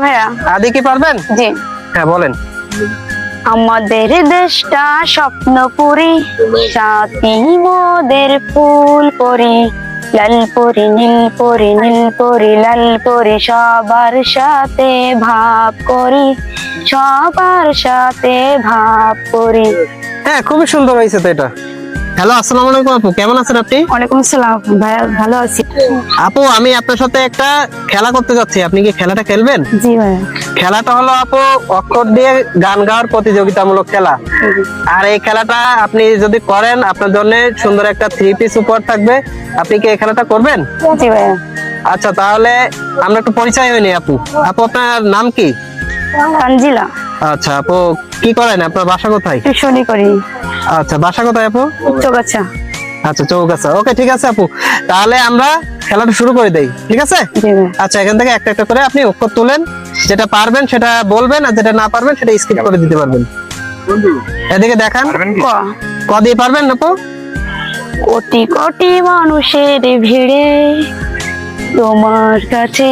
ভাইয়া। আদি কি পারবেন? জি। হ্যাঁ বলেন। আমাদের দেশটা স্বপ্নপুরী, সাথী মোদের ফুল পরি, লাল পরি নীল পরি নীল পরি লাল পরি, সবার সাথে ভাব করি, সবার সাথে ভাব করি। হ্যাঁ খুবই সুন্দর হয়েছে তো এটা। হ্যালো, আসসালামু আলাইকুম আপু, কেমন আছেন আপনি? ওয়ালাইকুম আসসালাম ভাইয়া, ভালো আছি। আপু আমি আপনার সাথে একটা খেলা করতে যাচ্ছি, আপনি কি খেলাটা খেলবেন? জি ভাইয়া। খেলাটা হলো আপু অক্ষর দিয়ে গান গাওয়ার প্রতিযোগিতামূলক খেলা। আর এই খেলাটা আপনি যদি করেন আপনার জন্য সুন্দর একটা 3 পিস উপহার থাকবে। আপনি কি এই খেলাটা করবেন? জি ভাইয়া। আচ্ছা তাহলে আমরা একটু পরিচয় হইনি আপু। আপু আপনার নাম কি? তানজিলা। আচ্ছা আপু কি করেন, আপনার বাসা কোথায়? টিউশনি করি। আচ্ছা বাসা কোথায় আপু? চৌগাছা। আচ্ছা চৌগাছা, ওকে ঠিক আছে আপু, তাহলে আমরা খেলাটা শুরু করে দেই, ঠিক আছে? জি ভাইয়া। আচ্ছা এখান থেকে একটা একটা করে আপনি অক্ষর তুলেন, যেটা পারবেন সেটা বলবেন আর যেটা না পারবেন সেটা স্কিপ করে দিতে পারবেন। এদিকে দেখান। ক। ক দিয়ে পারবেন আপু? কোটি কোটি মানুষের ভিড়ে তোমার কাছে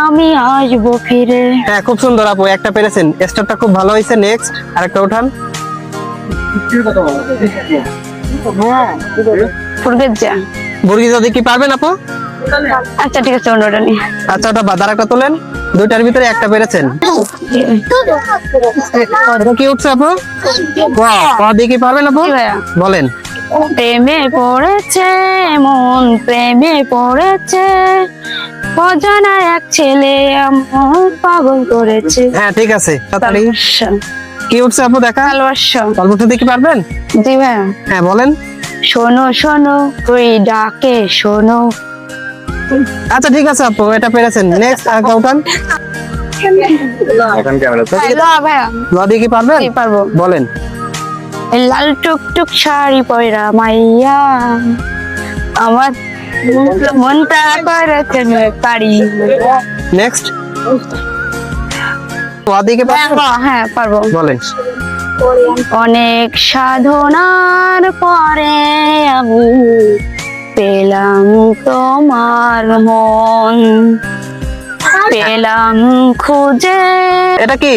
আমি আসবো ফিরে। হ্যাঁ খুব সুন্দর আপু, একটা পেরেছেন, স্টারটা খুব ভালো হয়েছে। নেক্সট আরেকটা উঠান। ফুরগেট যা। বুর্গি যদি কি পারবেন আপু? আচ্ছা ঠিক আছে, অন্যটা নিয়ে। আচ্ছা ওটা বাদ, আরেকটা তোলেন। দুইটার ভিতরে একটা পেরেছেন। এটা কি উঠছে আপু? ক। ক দিয়ে কি পারবেন আপু? জি ভাইয়া। বলেন। প্রেমে পড়েছে মন, প্রেমে পড়েছে, অজানা এক ছেলে আমার পাগল করেছে। হ্যাঁ ঠিক আছে, তাড়াতাড়ি। ভালোবাসা। কি উঠছে আপু দেখা? ভালোবাসা। অল্প দিয়ে কি পারবেন? জি ভাইয়া। হ্যাঁ বলেন। শোনো শোনো তুই ডাকে শোনো। আচ্ছা ঠিক আছে আপু, এটা পেরেছেন। নেক্সট আরেকটা উঠান। হ্যালো ভাইয়া। ল দিয়ে কি পারবেন? জি পারবো। বলেন। লাল টুকটুক শাড়ি পয়রা মাইয়া আমার মনটা করেছে পারি। নেক্সট। ক দিয়ে কি পারবেন? হ্যাঁ পারবো। বলেন। অনেক সাধনার পরে আমি পেলাম তোমার মন, পেলাম খুঁজে। এটা কি?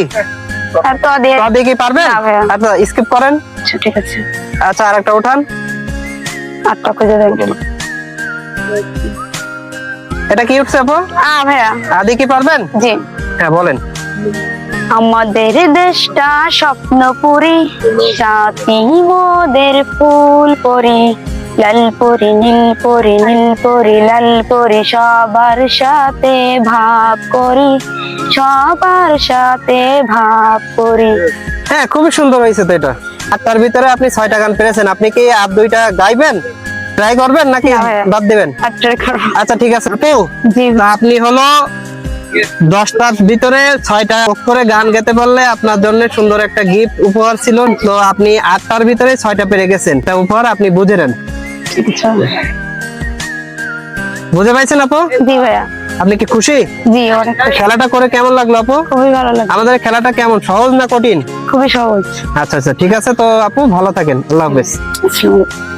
এত দিয়ে। ক দিয়ে কি পারবেন? না ভাইয়া। আচ্ছা স্কিপ করেন। আচ্ছা ঠিক আছে। আচ্ছা আরেকটা উঠান। আটটা খুঁজে দেখবেন। এটা কি উঠছে আপু? ভাইয়া। আদি কি পারবেন? জি। হ্যাঁ বলেন। আমাদের দেশটা স্বপ্নপুরী, সাথী মোদের ফুল পরি, লাল পরি নীল পরি নীল পরি লাল পরি, সবার সাথে ভাব করি, সবার সাথে ভাব করি। হ্যাঁ খুবই সুন্দর হয়েছে তো এটা। আর তার ভিতরে আপনি 6টা গান পেরেছেন। আপনি কি আর 2টা গাইবেন, ট্রাই করবেন নাকি না ভাইয়া। বাদ দিবেন? আচ্ছা ঠিক আছে আপু, জি। তা আপনি হলো 10টার ভিতরে 6টা অক্ষরে গান গাইতে পারলে আপনার জন্য সুন্দর একটা গিফট উপহার ছিল। তো আপনি 8টার ভিতরে 6টা পেরে গেছেন, তা উপহার আপনি বুঝে নেন। আচ্ছা। বুঝে পাইছেন আপু? জি ভাইয়া। আপনি কি খুশি? জি অনেক খুশি। খেলাটা করে কেমন লাগলো আপু? খুবই ভালো লাগে। আমাদের খেলাটা কেমন, সহজ না কঠিন? খুবই সহজ। আচ্ছা আচ্ছা ঠিক আছে, তো আপু ভালো থাকেন, আল্লাহ হাফেজ। আসসালামু আলাইকুম।